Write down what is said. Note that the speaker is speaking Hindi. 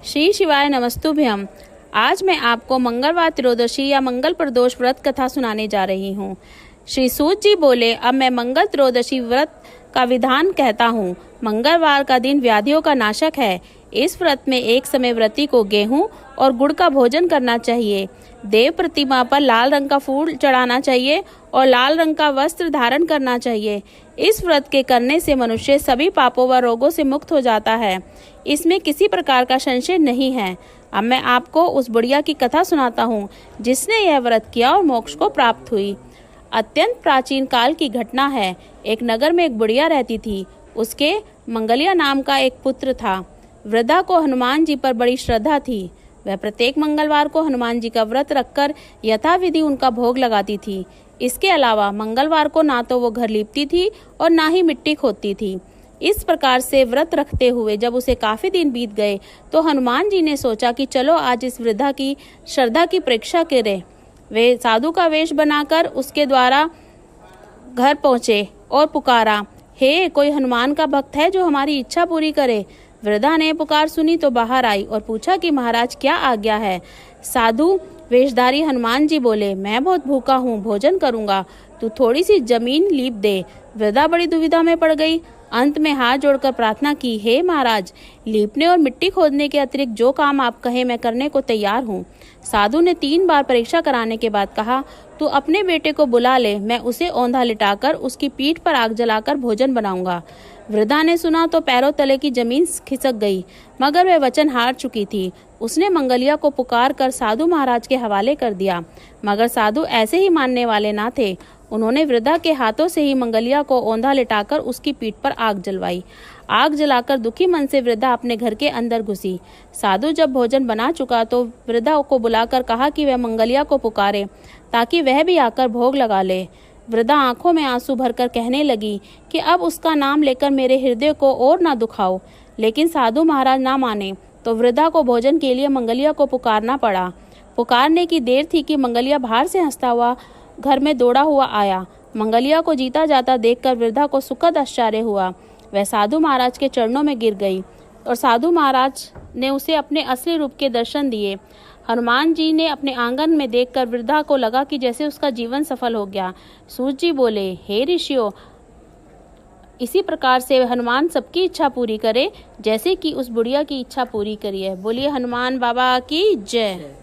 श्री शिवाय नमस्तुभ्यम। आज मैं आपको मंगलवार त्रयोदशी या मंगल प्रदोष व्रत कथा सुनाने जा रही हूँ। श्री सूत जी बोले, अब मैं मंगल त्रयोदशी व्रत का विधान कहता हूँ। मंगलवार का दिन व्याधियों का नाशक है। इस व्रत में एक समय व्रती को गेहूं और गुड़ का भोजन करना चाहिए। देव प्रतिमा पर लाल रंग का फूल चढ़ाना चाहिए और लाल रंग का वस्त्र धारण करना चाहिए। इस व्रत के करने से मनुष्य सभी पापों व रोगों से मुक्त हो जाता है। इसमें किसी प्रकार का संशय नहीं है। अब मैं आपको उस बुढ़िया की कथा सुनाता हूँ जिसने यह व्रत किया और मोक्ष को प्राप्त हुई। अत्यंत प्राचीन काल की घटना है। एक नगर में एक बुढ़िया रहती थी। उसके मंगलिया नाम का एक पुत्र था। वृद्धा को हनुमान जी पर बड़ी श्रद्धा थी। वह प्रत्येक मंगलवार को हनुमान जी का व्रत रखकर यथाविधि उनका भोग लगाती थी। इसके अलावा मंगलवार को ना तो वो घर लीपती थी और ना ही मिट्टी खोदती थी। इस प्रकार से व्रत रखते हुए जब उसे काफी दिन बीत गए तो हनुमान जी ने सोचा कि चलो आज इस वृद्धा की श्रद्धा की परीक्षा करें। वे साधु का वेश बनाकर उसके द्वारा घर पहुंचे और पुकारा, हे कोई हनुमान का भक्त है जो हमारी इच्छा पूरी करे। वृद्धा ने पुकार सुनी तो बाहर आई और पूछा कि महाराज क्या आज्ञा है। साधु वेशधारी हनुमान जी बोले, मैं बहुत भूखा हूँ, भोजन करूंगा, तू थोड़ी सी जमीन लीप दे। वृद्धा बड़ी दुविधा में पड़ गई। अंत में हाथ जोड़कर प्रार्थना की, हे महाराज, लीपने और मिट्टी खोदने के अतिरिक्त जो काम आप कहें मैं करने को तैयार हूँ। साधु ने 3 बार परीक्षा कराने के बाद कहा, तू अपने बेटे को बुला ले, मैं उसे औंधा लिटाकर उसकी पीठ पर आग जलाकर भोजन बनाऊंगा। वृद्धा ने सुना तो पैरों तले की जमीन खिसक गई, मगर वह वचन हार चुकी थी। उसने मंगलिया को पुकार कर साधु महाराज के हवाले कर दिया, मगर साधु ऐसे ही मानने वाले ना थे। उन्होंने वृद्धा के हाथों से ही मंगलिया को औंधा लिटाकर उसकी पीठ पर आग जलवाई। आग जलाकर दुखी मन से वृद्धा अपने घर के अंदर घुसी। साधु जब भोजन बना चुका तो वृद्धा को बुलाकर कहा कि वह मंगलिया को पुकारे ताकि वह भी आकर भोग लगा ले। वृद्धा आंखों में आंसू भरकर कहने लगी कि अब उसका नाम लेकर मेरे हृदय को और ना दुखाओ। लेकिन साधु महाराज ना माने तो वृद्धा को भोजन के लिए मंगलिया को पुकारना पड़ा। पुकारने की देर थी कि मंगलिया बाहर से हंसता हुआ घर में दौड़ा हुआ आया। मंगलिया को जीता जाता देखकर वृद्धा को सुखद आश्चर्य हुआ। वह साधु महाराज के चरणों में गिर गई और साधु महाराज ने उसे अपने असली रूप के दर्शन दिए। हनुमान जी ने अपने आंगन में देखकर वृद्धा को लगा कि जैसे उसका जीवन सफल हो गया। सूत जी बोले, हे ऋषियों, इसी प्रकार से हनुमान सबकी इच्छा पूरी करे जैसे कि उस बुढ़िया की इच्छा पूरी करी है। बोलिए हनुमान बाबा की जय।